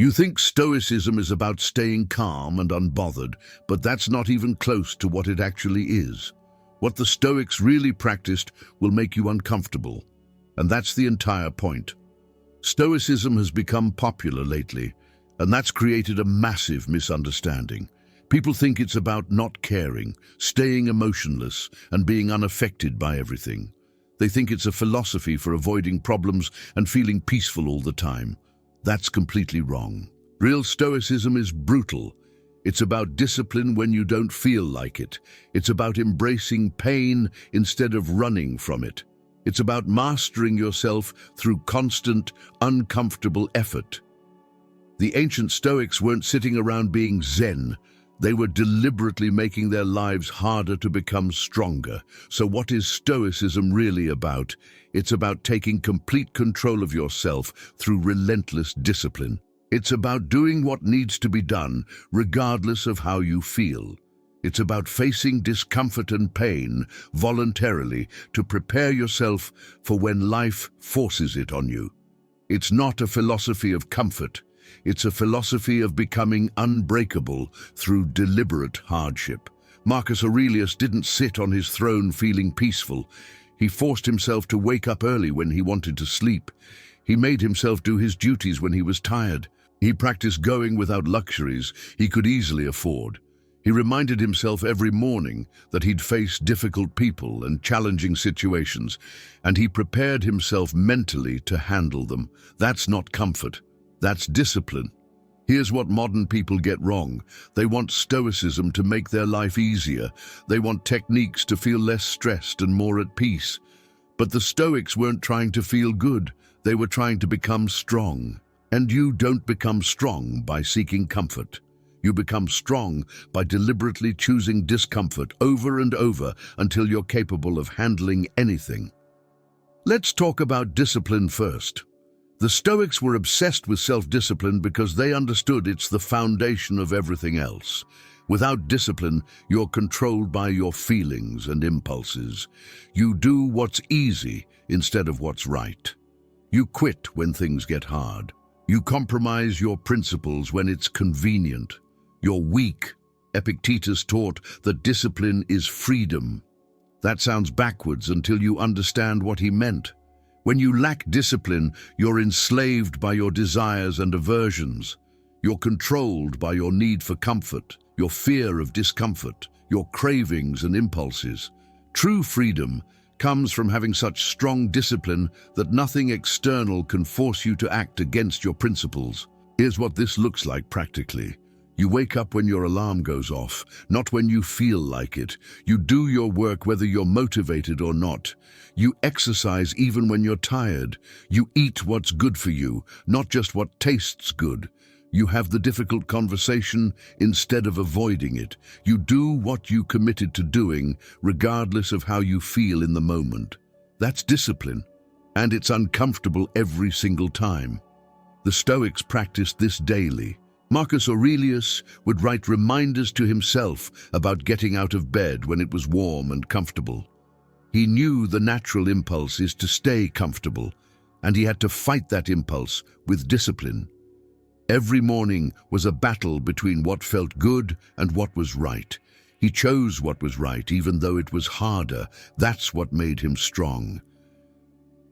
You think Stoicism is about staying calm and unbothered, but that's not even close to what it actually is. What the Stoics really practiced will make you uncomfortable, and that's the entire point. Stoicism has become popular lately, and that's created a massive misunderstanding. People think it's about not caring, staying emotionless, and being unaffected by everything. They think it's a philosophy for avoiding problems and feeling peaceful all the time. That's completely wrong. Real Stoicism is brutal. It's about discipline when you don't feel like it. It's about embracing pain instead of running from it. It's about mastering yourself through constant, uncomfortable effort. The ancient Stoics weren't sitting around being zen. They were deliberately making their lives harder to become stronger. So what is Stoicism really about? It's about taking complete control of yourself through relentless discipline. It's about doing what needs to be done, regardless of how you feel. It's about facing discomfort and pain voluntarily to prepare yourself for when life forces it on you. It's not a philosophy of comfort. It's a philosophy of becoming unbreakable through deliberate hardship. Marcus Aurelius didn't sit on his throne feeling peaceful. He forced himself to wake up early when he wanted to sleep. He made himself do his duties when he was tired. He practiced going without luxuries he could easily afford. He reminded himself every morning that he'd face difficult people and challenging situations, and he prepared himself mentally to handle them. That's not comfort. That's discipline. Here's what modern people get wrong. They want Stoicism to make their life easier. They want techniques to feel less stressed and more at peace. But the Stoics weren't trying to feel good. They were trying to become strong. And you don't become strong by seeking comfort. You become strong by deliberately choosing discomfort over and over until you're capable of handling anything. Let's talk about discipline first. The Stoics were obsessed with self-discipline because they understood it's the foundation of everything else. Without discipline, you're controlled by your feelings and impulses. You do what's easy instead of what's right. You quit when things get hard. You compromise your principles when it's convenient. You're weak. Epictetus taught that discipline is freedom. That sounds backwards until you understand what he meant. When you lack discipline, you're enslaved by your desires and aversions. You're controlled by your need for comfort, your fear of discomfort, your cravings and impulses. True freedom comes from having such strong discipline that nothing external can force you to act against your principles. Here's what this looks like practically. You wake up when your alarm goes off, not when you feel like it. You do your work whether you're motivated or not. You exercise even when you're tired. You eat what's good for you, not just what tastes good. You have the difficult conversation instead of avoiding it. You do what you committed to doing, regardless of how you feel in the moment. That's discipline, and it's uncomfortable every single time. The Stoics practiced this daily. Marcus Aurelius would write reminders to himself about getting out of bed when it was warm and comfortable. He knew the natural impulse is to stay comfortable, and he had to fight that impulse with discipline. Every morning was a battle between what felt good and what was right. He chose what was right, even though it was harder. That's what made him strong.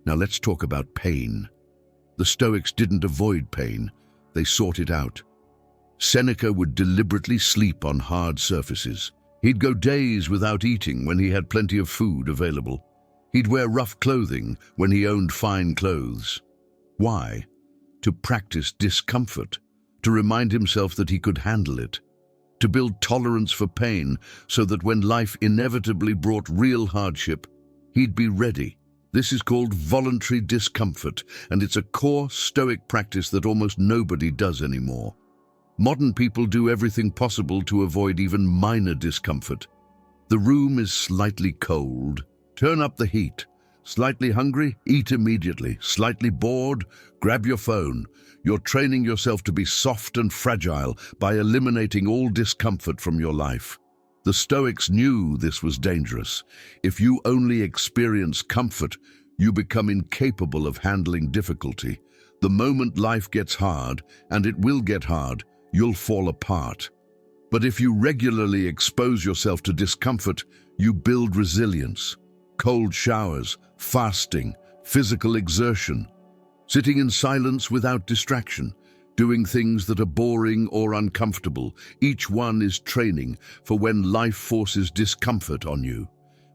Now let's talk about pain. The Stoics didn't avoid pain, they sought it out. Seneca would deliberately sleep on hard surfaces. He'd go days without eating when he had plenty of food available. He'd wear rough clothing when he owned fine clothes. Why? To practice discomfort, to remind himself that he could handle it, to build tolerance for pain so that when life inevitably brought real hardship, he'd be ready. This is called voluntary discomfort, and it's a core Stoic practice that almost nobody does anymore. Modern people do everything possible to avoid even minor discomfort. The room is slightly cold. Turn up the heat. Slightly hungry? Eat immediately. Slightly bored? Grab your phone. You're training yourself to be soft and fragile by eliminating all discomfort from your life. The Stoics knew this was dangerous. If you only experience comfort, you become incapable of handling difficulty. The moment life gets hard, and it will get hard, you'll fall apart. But if you regularly expose yourself to discomfort, you build resilience. Cold showers, fasting, physical exertion, sitting in silence without distraction, doing things that are boring or uncomfortable. Each one is training for when life forces discomfort on you.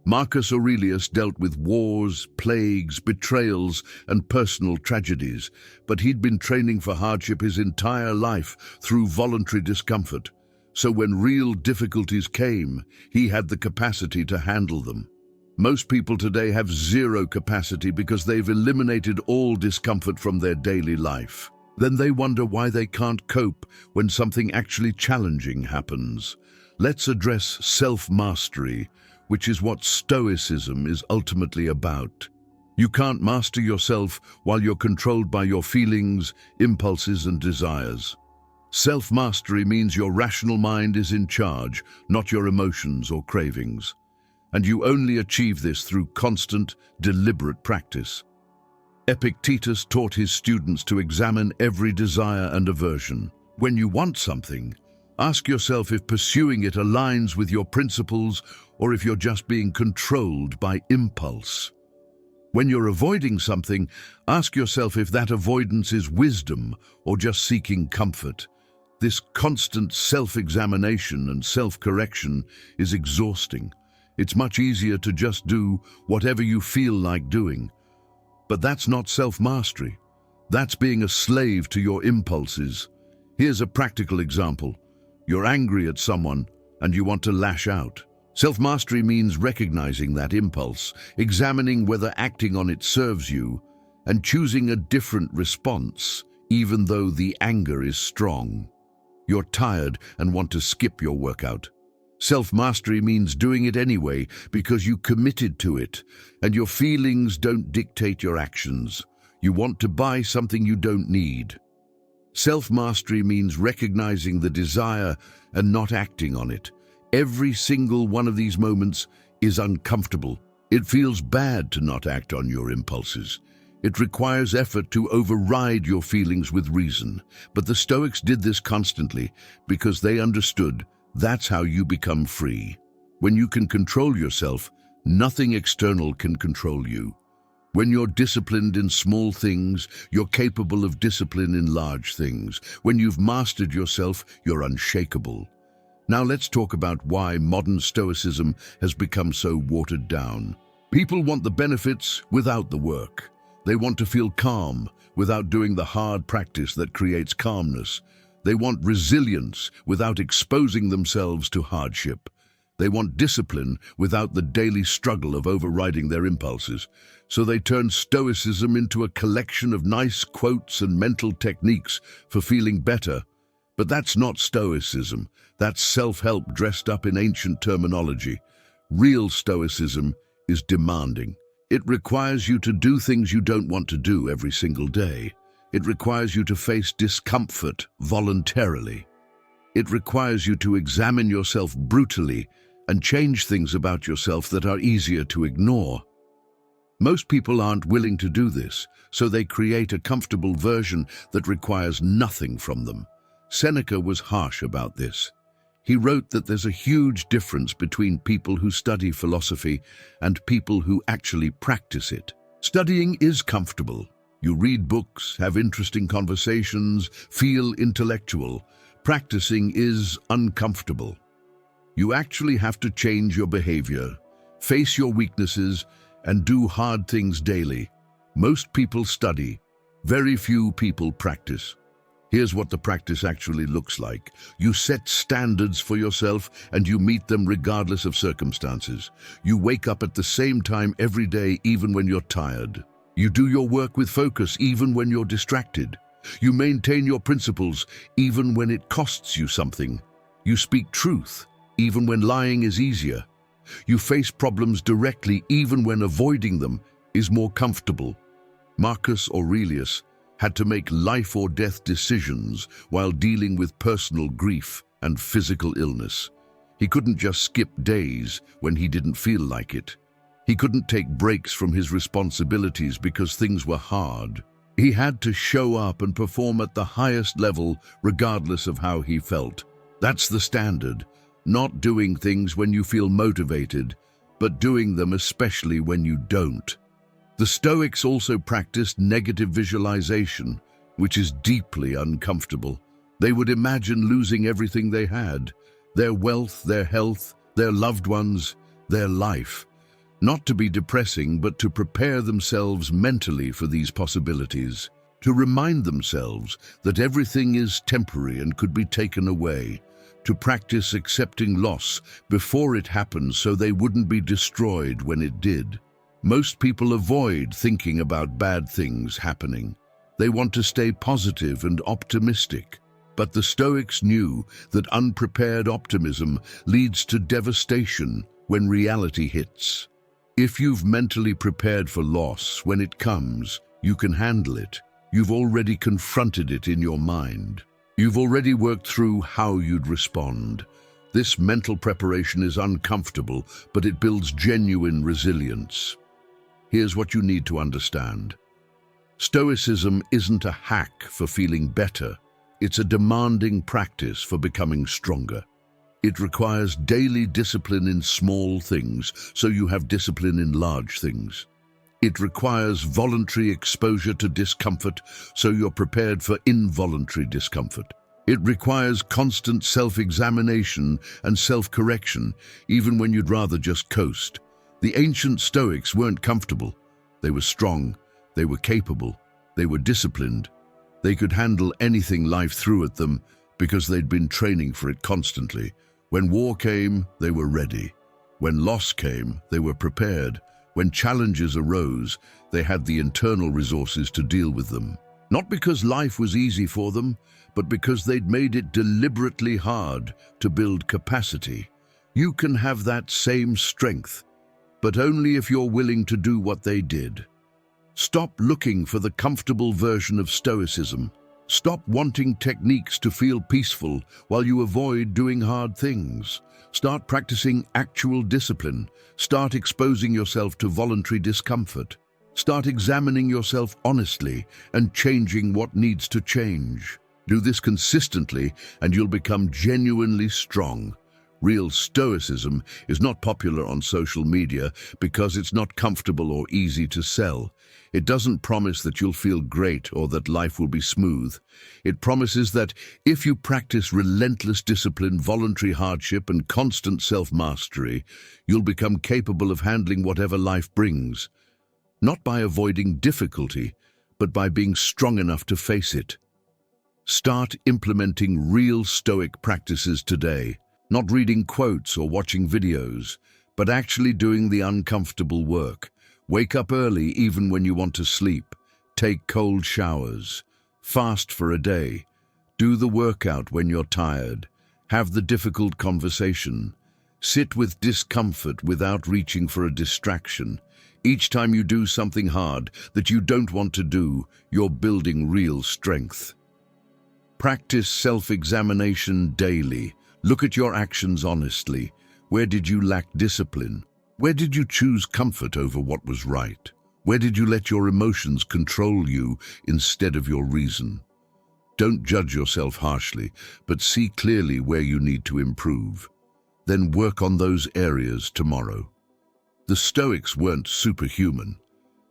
Marcus Aurelius dealt with wars, plagues, betrayals, and personal tragedies, but he'd been training for hardship his entire life through voluntary discomfort. So when real difficulties came, he had the capacity to handle them. Most people today have zero capacity because they've eliminated all discomfort from their daily life. Then they wonder why they can't cope when something actually challenging happens. Let's address self-mastery, which is what Stoicism is ultimately about. You can't master yourself while you're controlled by your feelings, impulses, and desires. Self-mastery means your rational mind is in charge, not your emotions or cravings. And you only achieve this through constant, deliberate practice. Epictetus taught his students to examine every desire and aversion. When you want something, ask yourself if pursuing it aligns with your principles or if you're just being controlled by impulse. When you're avoiding something, ask yourself if that avoidance is wisdom or just seeking comfort. This constant self-examination and self-correction is exhausting. It's much easier to just do whatever you feel like doing. But that's not self-mastery. That's being a slave to your impulses. Here's a practical example. You're angry at someone and you want to lash out. Self-mastery means recognizing that impulse, examining whether acting on it serves you, and choosing a different response, even though the anger is strong. You're tired and want to skip your workout. Self-mastery means doing it anyway because you committed to it, and your feelings don't dictate your actions. You want to buy something you don't need. Self-mastery means recognizing the desire and not acting on it. Every single one of these moments is uncomfortable. It feels bad to not act on your impulses. It requires effort to override your feelings with reason. But the Stoics did this constantly because they understood that's how you become free. When you can control yourself, nothing external can control you. When you're disciplined in small things, you're capable of discipline in large things. When you've mastered yourself, you're unshakable. Now let's talk about why modern Stoicism has become so watered down. People want the benefits without the work. They want to feel calm without doing the hard practice that creates calmness. They want resilience without exposing themselves to hardship. They want discipline without the daily struggle of overriding their impulses. So they turn Stoicism into a collection of nice quotes and mental techniques for feeling better. But that's not Stoicism. That's self-help dressed up in ancient terminology. Real Stoicism is demanding. It requires you to do things you don't want to do every single day. It requires you to face discomfort voluntarily. It requires you to examine yourself brutally and change things about yourself that are easier to ignore. Most people aren't willing to do this, so they create a comfortable version that requires nothing from them. Seneca was harsh about this. He wrote that there's a huge difference between people who study philosophy and people who actually practice it. Studying is comfortable. You read books, have interesting conversations, feel intellectual. Practicing is uncomfortable. You actually have to change your behavior, face your weaknesses, and do hard things daily. Most people study. Very few people practice. Here's what the practice actually looks like. You set standards for yourself and you meet them regardless of circumstances. You wake up at the same time every day even when you're tired. You do your work with focus even when you're distracted. You maintain your principles even when it costs you something. You speak truth even when lying is easier. You face problems directly even when avoiding them is more comfortable. Marcus Aurelius had to make life or death decisions while dealing with personal grief and physical illness. He couldn't just skip days when he didn't feel like it. He couldn't take breaks from his responsibilities because things were hard. He had to show up and perform at the highest level regardless of how he felt. That's the standard. Not doing things when you feel motivated, but doing them especially when you don't. The Stoics also practiced negative visualization, which is deeply uncomfortable. They would imagine losing everything they had, their wealth, their health, their loved ones, their life. Not to be depressing, but to prepare themselves mentally for these possibilities, to remind themselves that everything is temporary and could be taken away, to practice accepting loss before it happens so they wouldn't be destroyed when it did. Most people avoid thinking about bad things happening. They want to stay positive and optimistic. But the Stoics knew that unprepared optimism leads to devastation when reality hits. If you've mentally prepared for loss when it comes, you can handle it. You've already confronted it in your mind. You've already worked through how you'd respond. This mental preparation is uncomfortable, but it builds genuine resilience. Here's what you need to understand. Stoicism isn't a hack for feeling better. It's a demanding practice for becoming stronger. It requires daily discipline in small things, so you have discipline in large things. It requires voluntary exposure to discomfort, so you're prepared for involuntary discomfort. It requires constant self-examination and self-correction, even when you'd rather just coast. The ancient Stoics weren't comfortable. They were strong, they were capable, they were disciplined. They could handle anything life threw at them because they'd been training for it constantly. When war came, they were ready. When loss came, they were prepared. When challenges arose, they had the internal resources to deal with them. Not because life was easy for them, but because they'd made it deliberately hard to build capacity. You can have that same strength, but only if you're willing to do what they did. Stop looking for the comfortable version of Stoicism. Stop wanting techniques to feel peaceful while you avoid doing hard things. Start practicing actual discipline. Start exposing yourself to voluntary discomfort. Start examining yourself honestly and changing what needs to change. Do this consistently and you'll become genuinely strong. Real Stoicism is not popular on social media because it's not comfortable or easy to sell. It doesn't promise that you'll feel great or that life will be smooth. It promises that if you practice relentless discipline, voluntary hardship, and constant self-mastery, you'll become capable of handling whatever life brings. Not by avoiding difficulty, but by being strong enough to face it. Start implementing real Stoic practices today. Not reading quotes or watching videos, but actually doing the uncomfortable work. Wake up early even when you want to sleep. Take cold showers. Fast for a day. Do the workout when you're tired. Have the difficult conversation. Sit with discomfort without reaching for a distraction. Each time you do something hard that you don't want to do, you're building real strength. Practice self-examination daily. Look at your actions honestly. Where did you lack discipline? Where did you choose comfort over what was right? Where did you let your emotions control you instead of your reason? Don't judge yourself harshly, but see clearly where you need to improve. Then work on those areas tomorrow. The Stoics weren't superhuman.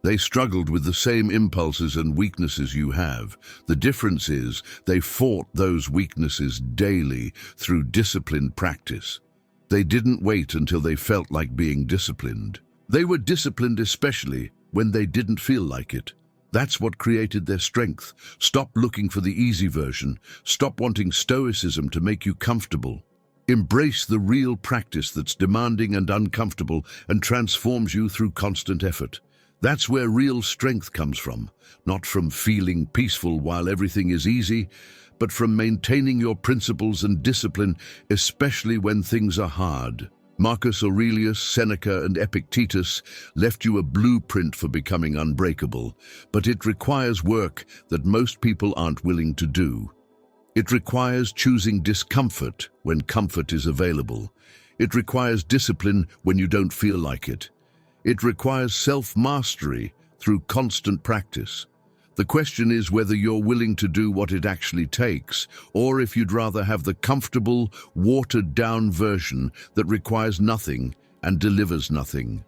They struggled with the same impulses and weaknesses you have. The difference is they fought those weaknesses daily through disciplined practice. They didn't wait until they felt like being disciplined. They were disciplined especially when they didn't feel like it. That's what created their strength. Stop looking for the easy version. Stop wanting Stoicism to make you comfortable. Embrace the real practice that's demanding and uncomfortable and transforms you through constant effort. That's where real strength comes from, not from feeling peaceful while everything is easy, but from maintaining your principles and discipline, especially when things are hard. Marcus Aurelius, Seneca, and Epictetus left you a blueprint for becoming unbreakable, but it requires work that most people aren't willing to do. It requires choosing discomfort when comfort is available. It requires discipline when you don't feel like it. It requires self-mastery through constant practice. The question is whether you're willing to do what it actually takes, or if you'd rather have the comfortable, watered-down version that requires nothing and delivers nothing.